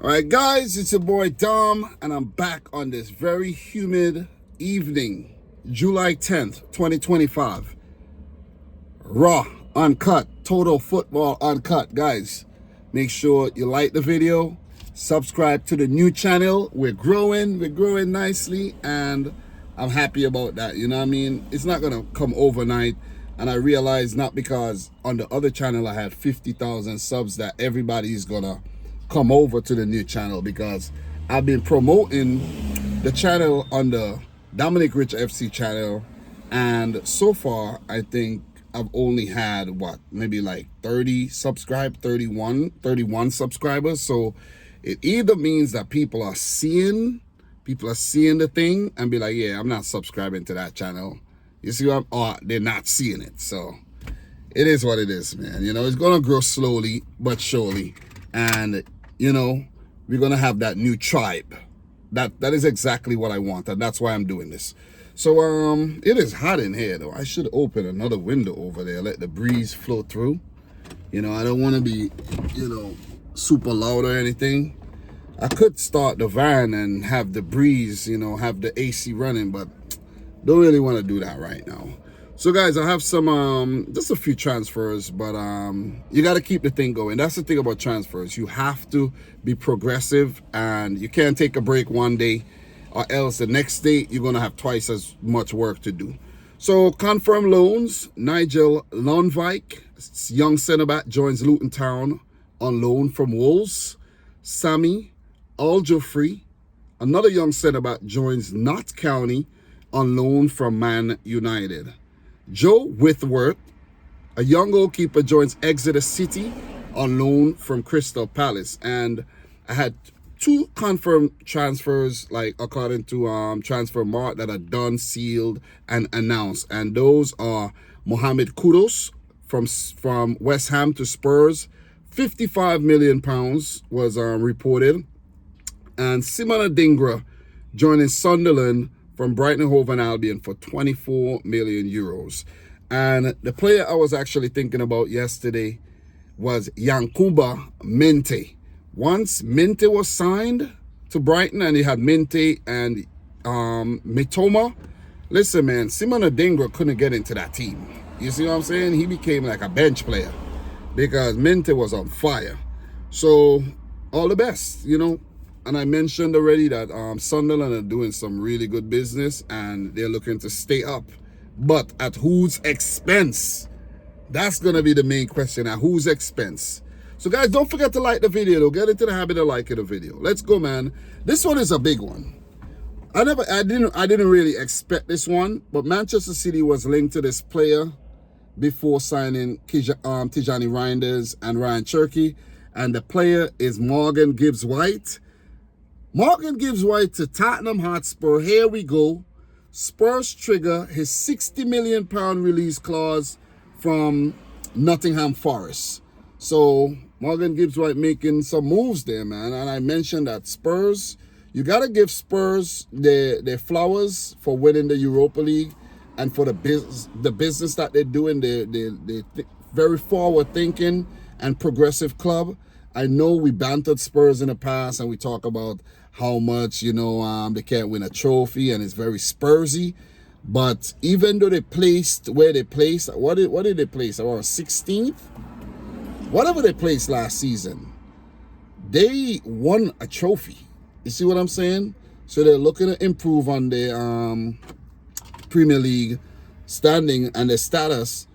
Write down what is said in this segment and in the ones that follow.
All right, guys, it's your boy Dom, and I'm back on this very humid evening, July 10th, 2025. Raw, uncut, total football uncut. Guys, make sure you like the video, subscribe to the new channel. We're growing nicely, and I'm happy about that. You know what I mean? It's not going to come overnight. And I realize not because on the other channel I had 50,000 subs that everybody's going to come over to the new channel, because I've been promoting the channel on the Dominic Rich FC channel, and so far I think I've only had maybe like 31 subscribers. So it either means that people are seeing the thing and be like, yeah, I'm not subscribing to that channel. You see what or they're not seeing it. So it is what it is, man. You know, it's gonna grow slowly but surely, and you know, we're gonna have that new tribe. That is exactly what I want, and that's why I'm doing this. So it is hot in here though. I should open another window over there, let the breeze flow through. You know, I don't want to be, super loud or anything. I could start the van and have the breeze, have the AC running, but don't really want to do that right now. So guys, I have some just a few transfers, but you got to keep the thing going. That's the thing about transfers. You have to be progressive, and you can't take a break one day, or else the next day you're going to have twice as much work to do. So confirmed loans: Nigel Lundvik, young centre back, joins Luton Town on loan from Wolves. Sammy Algeoffrey, another young centre back, joins Notts County on loan from Man United. Joe Whitworth, a young goalkeeper, joins Exeter City on loan from Crystal Palace. And I had two confirmed transfers, like according to Transfer Mart, that are done, sealed, and announced. And those are Mohamed Kudus from West Ham to Spurs. £55 million was reported. And Simona Dingra joining Sunderland from Brighton and Hove Albion for 24 million euros. And the player I was actually thinking about yesterday was Yankuba Minte. Once Minte was signed to Brighton, and he had Minte and Mitoma, listen, man, Simona Dingra couldn't get into that team. You see what I'm saying? He became like a bench player because Minte was on fire. So all the best, And I mentioned already that Sunderland are doing some really good business, and they're looking to stay up. But at whose expense? That's going to be the main question. At whose expense? So guys, don't forget to like the video though. Get into the habit of liking the video. Let's go, man. This one is a big one. I didn't really expect this one, but Manchester City was linked to this player before signing Tijani Reinders and Ryan Cherky, and the player is Morgan Gibbs-White. Morgan Gibbs-White to Tottenham Hotspur. Here we go. Spurs trigger his £60 million release clause from Nottingham Forest. So Morgan Gibbs-White making some moves there, man. And I mentioned that Spurs, you got to give Spurs their flowers for winning the Europa League and for the business that they're doing. They're very forward-thinking and progressive club. I know we bantered Spurs in the past, and we talk about how much, they can't win a trophy, and it's very Spursy. But even though they placed where they placed, what did they place? Around 16th? Whatever they placed last season, they won a trophy. You see what I'm saying? So they're looking to improve on their Premier League standing and their status.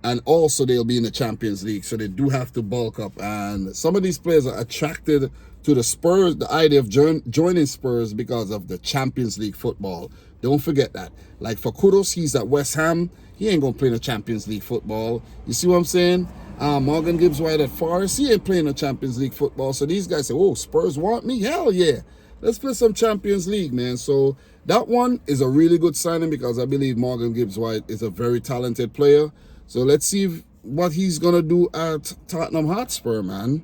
And also they'll be in the Champions League, so they do have to bulk up. And some of these players are attracted to the Spurs, the idea of joining Spurs because of the Champions League football. Don't forget that. Like for Kudus, he's at West Ham. He ain't going to play in the Champions League football. You see what I'm saying? Morgan Gibbs-White at Forest, he ain't playing the Champions League football. So these guys say, oh, Spurs want me? Hell yeah. Let's play some Champions League, man. So that one is a really good signing, because I believe Morgan Gibbs-White is a very talented player. So let's see what he's going to do at Tottenham Hotspur, man.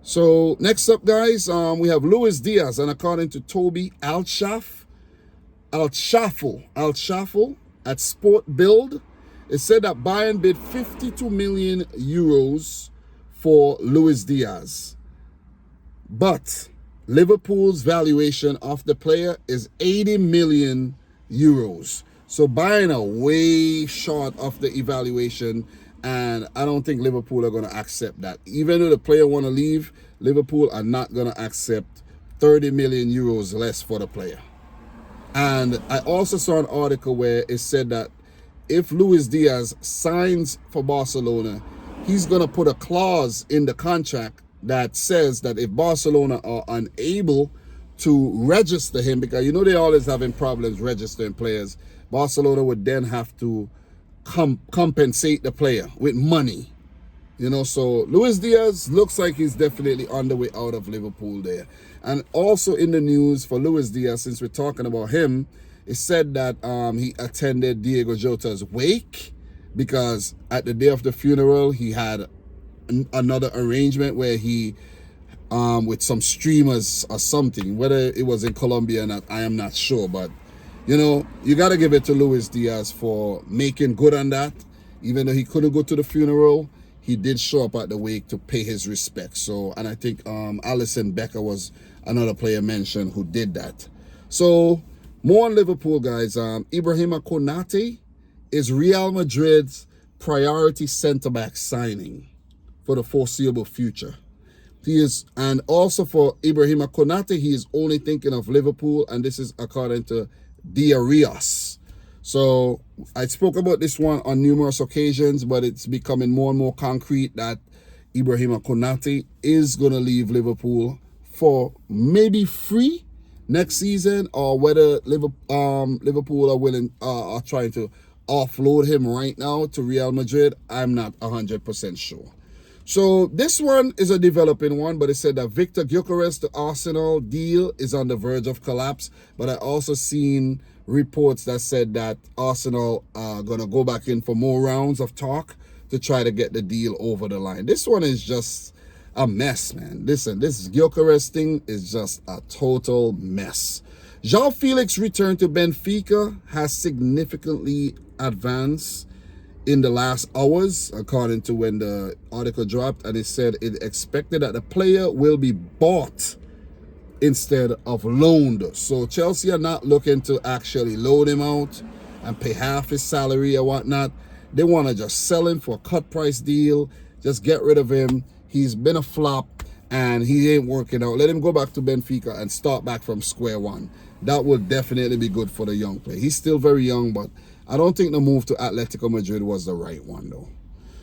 So next up, guys, we have Luis Diaz. And according to Toby Alshafel at Sport Build, it said that Bayern bid 52 million euros for Luis Diaz. But Liverpool's valuation of the player is 80 million euros. So buying a way short of the evaluation, and I don't think Liverpool are going to accept that. Even though the player want to leave, Liverpool are not going to accept 30 million euros less for the player. And I also saw an article where it said that if Luis Diaz signs for Barcelona, he's going to put a clause in the contract that says that if Barcelona are unable to register him, because you know they're always having problems registering players, Barcelona would then have to compensate the player with money. You know, so Luis Diaz looks like he's definitely on the way out of Liverpool there. And also in the news for Luis Diaz, since we're talking about him, it said that he attended Diego Jota's wake, because at the day of the funeral, he had another arrangement where he, with some streamers or something, whether it was in Colombia or not, I am not sure. But, you know, you got to give it to Luis Diaz for making good on that. Even though he couldn't go to the funeral, he did show up at the wake to pay his respects. So, and I think Alisson Becker was another player mentioned who did that. So, more on Liverpool, guys. Ibrahima Konate is Real Madrid's priority centre-back signing for the foreseeable future. He is, and also for Ibrahima Konate, he is only thinking of Liverpool, and this is according to Diarias. So I spoke about this one on numerous occasions, but it's becoming more and more concrete that Ibrahima Konate is going to leave Liverpool for maybe free next season, or whether Liverpool are willing, are trying to offload him right now to Real Madrid. I'm not 100% sure. So this one is a developing one, but it said that Victor Gyökeres to Arsenal deal is on the verge of collapse. But I also seen reports that said that Arsenal are going to go back in for more rounds of talk to try to get the deal over the line. This one is just a mess, man. Listen, this Gyökeres thing is just a total mess. Jean-Felix return to Benfica has significantly advanced in the last hours, according to when the article dropped, and it said it expected that the player will be bought instead of loaned. So Chelsea are not looking to actually loan him out and pay half his salary or whatnot. They want to just sell him for a cut price deal, just get rid of him. He's been a flop and he ain't working out. Let him go back to Benfica and start back from square one. That would definitely be good for the young player. He's still very young, but I don't think the move to Atletico Madrid was the right one, though.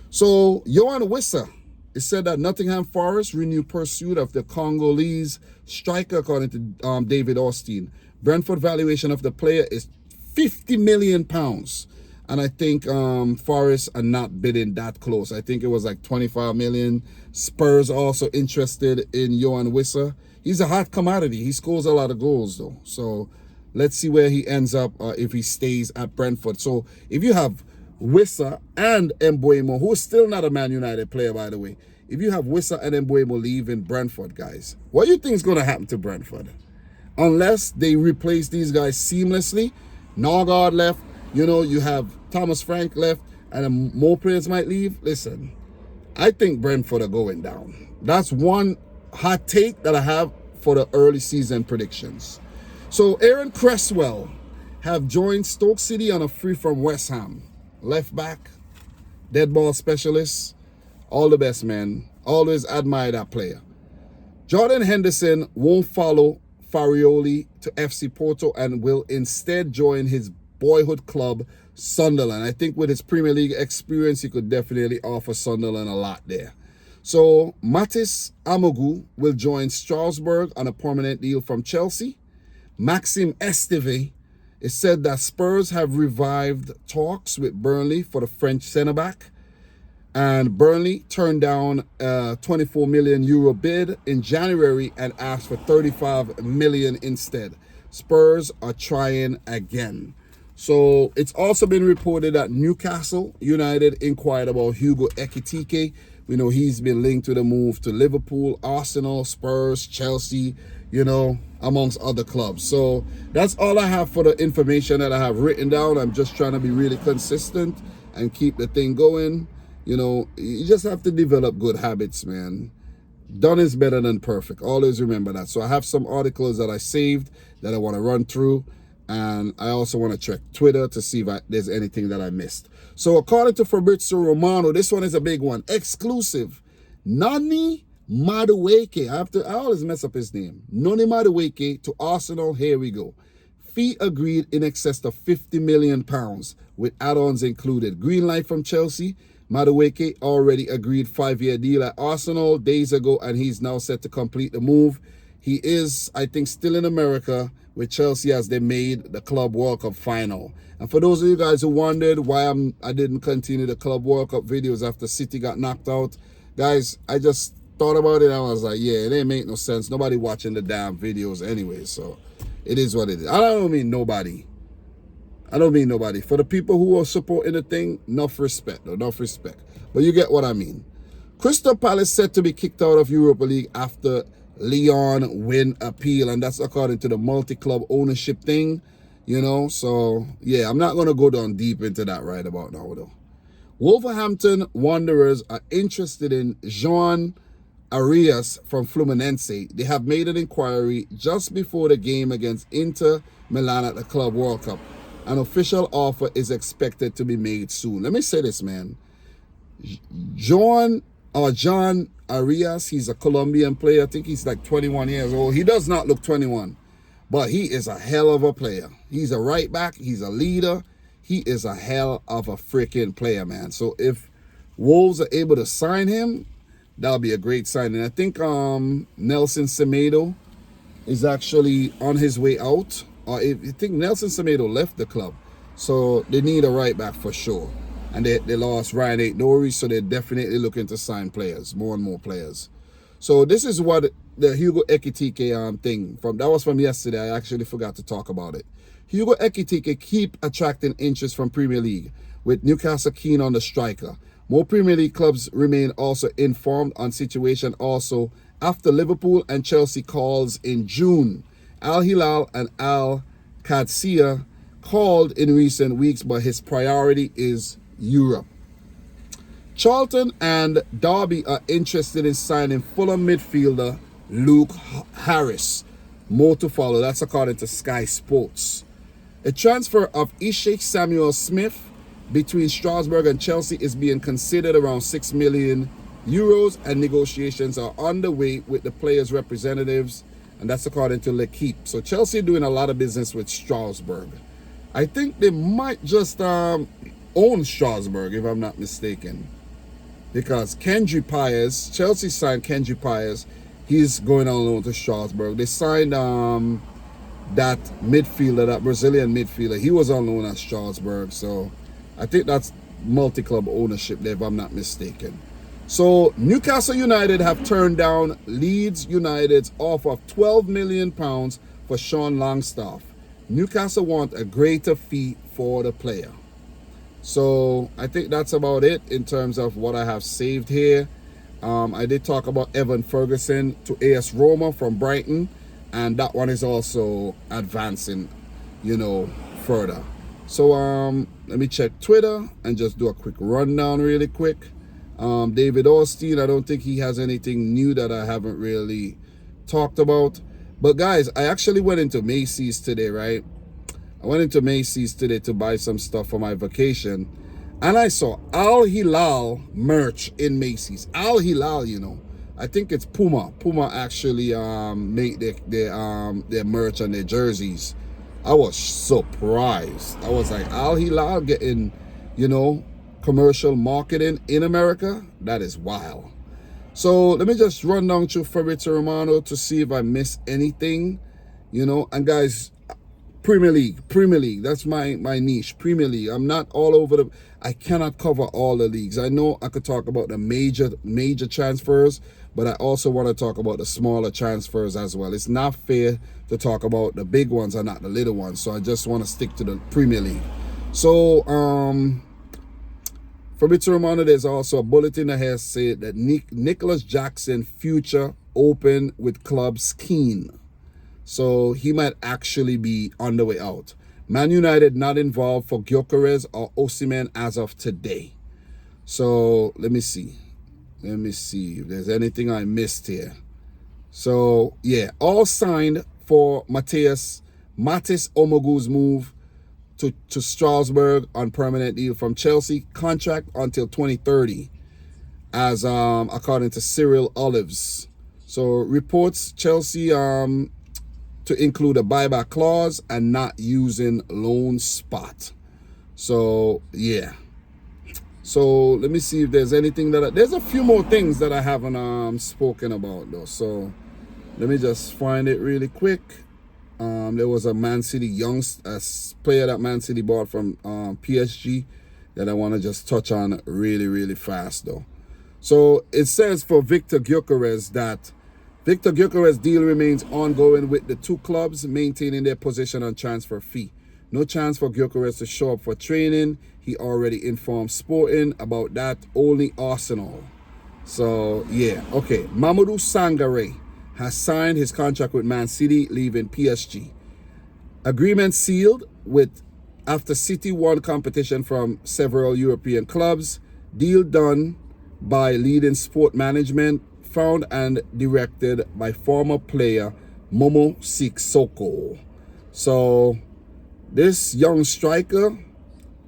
So, Yohan Wissa, it said that Nottingham Forest renewed pursuit of the Congolese striker, according to David Austin. Brentford valuation of the player is £50 million. And I think Forest are not bidding that close. I think it was like 25 million. Spurs also interested in Yohan Wissa. He's a hot commodity. He scores a lot of goals, though. So let's see where he ends up if he stays at Brentford. So if you have Wissa and Mbeumo, who is still not a Man United player, by the way. If you have Wissa and Mbeumo leaving Brentford, guys, what do you think is going to happen to Brentford? Unless they replace these guys seamlessly. Norgard left. You know, you have Thomas Frank left, and more players might leave. Listen, I think Brentford are going down. That's one hot take that I have for the early season predictions. So Aaron Cresswell have joined Stoke City on a free from West Ham. Left back, dead ball specialist. All the best, man. Always admire that player. Jordan Henderson won't follow Farioli to FC Porto and will instead join his boyhood club, Sunderland. I think with his Premier League experience, he could definitely offer Sunderland a lot there. So Matis Amogu will join Strasbourg on a permanent deal from Chelsea. Maxime Esteve, it said that Spurs have revived talks with Burnley for the French centre-back. And Burnley turned down a 24 million euro bid in January and asked for 35 million instead. Spurs are trying again. So it's also been reported that Newcastle United inquired about Hugo Ekitike. We know he's been linked to the move to Liverpool, Arsenal, Spurs, Chelsea, you know, amongst other clubs. So that's all I have for the information that I have written down. I'm just trying to be really consistent and keep the thing going. You know, you just have to develop good habits, man. Done is better than perfect. Always remember that. So I have some articles that I saved that I want to run through. And I also want to check Twitter to see if there's anything that I missed. So according to Fabrizio Romano, this one is a big one. Exclusive. Noni Madueke. I always mess up his name. Noni Madueke to Arsenal. Here we go. Fee agreed in excess of £50 million with add-ons included. Green light from Chelsea. Madueke already agreed 5-year deal at Arsenal days ago, and he's now set to complete the move. He is, I think, still in America with Chelsea as they made the Club World Cup final. And for those of you guys who wondered why I didn't continue the Club World Cup videos after City got knocked out, guys, I just thought about it and I was like, yeah, it ain't make no sense. Nobody watching the damn videos anyway, so it is what it is. I don't mean nobody. I don't mean nobody. For the people who are supporting the thing, enough respect, though, enough respect. But you get what I mean. Crystal Palace set to be kicked out of Europa League after Lyon win appeal, and that's according to the multi-club ownership thing, you know. So yeah, I'm not going to go down deep into that right about now though. Wolverhampton Wanderers are interested in João Arias from Fluminense. They have made an inquiry just before the game against Inter Milan at the Club World Cup. An official offer is expected to be made soon. Let me say this, man. John Arias, he's a Colombian player. I think he's like 21 years old. He does not look 21, but he is a hell of a player. He's a right back. He's a leader. He is a hell of a freaking player, man. So if Wolves are able to sign him, that'll be a great signing. I think Nelson Semedo is actually on his way out. I think Nelson Semedo left the club. So they need a right back for sure. And they lost Ryan Aït-Nouri, so they're definitely looking to sign players, more and more players. So this is what the Hugo Ekitike thing, that was from yesterday. I actually forgot to talk about it. Hugo Ekitike keep attracting interest from Premier League, with Newcastle keen on the striker. More Premier League clubs remain also informed on situation also after Liverpool and Chelsea calls in June. Al Hilal and Al Qadsiya called in recent weeks, but his priority is Europe. Charlton and Derby are interested in signing Fulham midfielder Luke Harris. More to follow. That's according to Sky Sports. A transfer of Ishak Samuel Smith between Strasbourg and Chelsea is being considered around €6 million, and negotiations are underway with the players' representatives, and that's according to L'Equipe. So Chelsea doing a lot of business with Strasbourg. I think they might just own Strasbourg, if I'm not mistaken, because Kendry Paez, Chelsea signed Kendry Paez. He's going on loan to Strasbourg. They signed that midfielder, that Brazilian midfielder. He was on loan at Strasbourg. So I think that's multi-club ownership there, if I'm not mistaken. So Newcastle United have turned down Leeds United's offer of £12 million for Sean Longstaff. Newcastle want a greater fee for the player. So I think that's about it in terms of what I have saved here. I did talk about Evan Ferguson to AS Roma from Brighton, and that one is also advancing, you know, further. So let me check Twitter and just do a quick rundown really quick. David Osteen, I don't think he has anything new that I haven't really talked about. But guys, I actually went into Macy's today, right? I went into Macy's today to buy some stuff for my vacation, and I saw Al Hilal merch in Macy's. Al Hilal, you know, I think it's Puma. Puma actually make their merch and their jerseys. I was surprised. I was like, Al Hilal getting, you know, commercial marketing in America? That is wild. So let me just run down to Fabrizio Romano to see if I miss anything, you know. And guys, Premier League, that's my niche, Premier League. I'm not all over I cannot cover all the leagues. I know I could talk about the major transfers, but I also want to talk about the smaller transfers as well. It's not fair to talk about the big ones and not the little ones. So I just want to stick to the Premier League. So Fabrizio Romano, there's also a bulletin that has said that Nicholas Jackson future open with clubs keen. So he might actually be on the way out. Man United not involved for Gyökeres or Osimhen as of today. So let me see. Let me see if there's anything I missed here. So, yeah, all signed for Matis Omogu's move to Strasbourg on permanent deal from Chelsea. Contract until 2030, as according to Cyril Olives. So, reports Chelsea to include a buyback clause and not using loan spot. So, yeah. So let me see if there's anything there's a few more things that I haven't spoken about though. So let me just find it really quick. There was a Man City player that Man City bought from PSG that I want to just touch on really, really fast though. So it says for Victor Gyökeres that Victor Gyökeres' deal remains ongoing with the two clubs maintaining their position on transfer fee. No chance for Gyökeres to show up for training. He already informed Sporting about that, only Arsenal. So, yeah, okay. Mamadou Sangaré has signed his contract with Man City, leaving PSG. Agreement sealed after City won competition from several European clubs. Deal done by leading sport management, found and directed by former player Momo Sissoko. So, this young striker,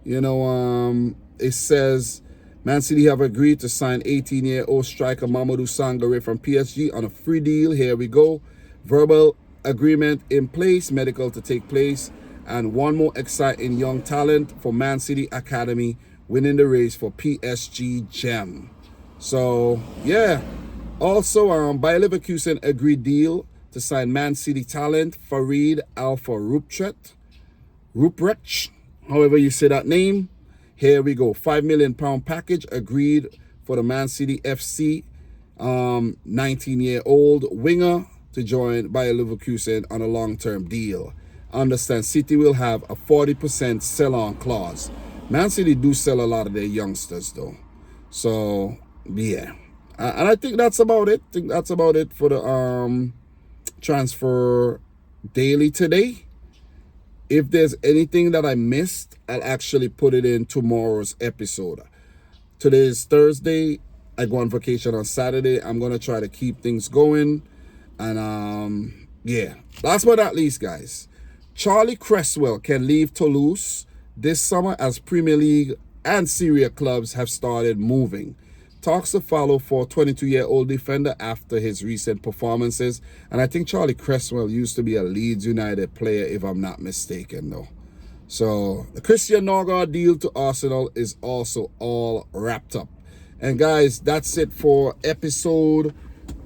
it says Man City have agreed to sign 18-year-old striker Mamadou Sangaré from PSG on a free deal. Here we go. Verbal agreement in place, medical to take place, and one more exciting young talent for Man City Academy winning the race for PSG Gem. So, yeah. Also, Bayer Leverkusen agreed deal to sign Man City talent Farid Alpha Ruprecht, however you say that name. Here we go. £5 million package agreed for the Man City FC 19-year-old winger to join Bayer Leverkusen on a long-term deal. Understand City will have a 40% sell-on clause. Man City do sell a lot of their youngsters though. So, yeah. And I think that's about it. I think that's about it for the transfer daily today. If there's anything that I missed, I'll actually put it in tomorrow's episode. Today is Thursday. I go on vacation on Saturday. I'm going to try to keep things going. And, yeah. Last but not least, guys. Charlie Cresswell can leave Toulouse this summer as Premier League and Serie A clubs have started moving. Talks to follow for 22-year-old defender after his recent performances. And I think Charlie Cresswell used to be a Leeds United player, if I'm not mistaken, though. So the Christian Norgard deal to Arsenal is also all wrapped up. And guys, that's it for episode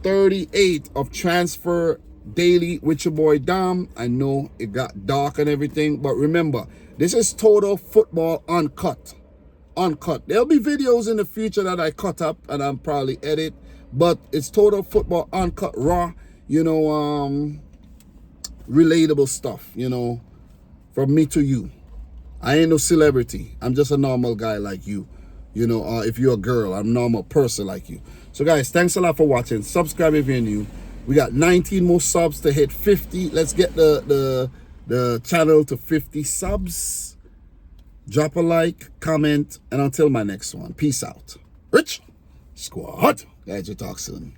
38 of Transfer Daily with your boy Dom. I know it got dark and everything, but remember, this is Total Football Uncut. There'll be videos in the future that I cut up and I'm probably edit, but it's Total Football Uncut, raw, relatable stuff, from me to you. I ain't no celebrity. I'm just a normal guy like you. If you're a girl, I'm a normal person like you. So guys, thanks a lot for watching. Subscribe if you're new. We got 19 more subs to hit 50. Let's get the channel to 50 subs. Drop a like, comment, and until my next one, peace out. Rich Squad. Guys, we'll talk soon.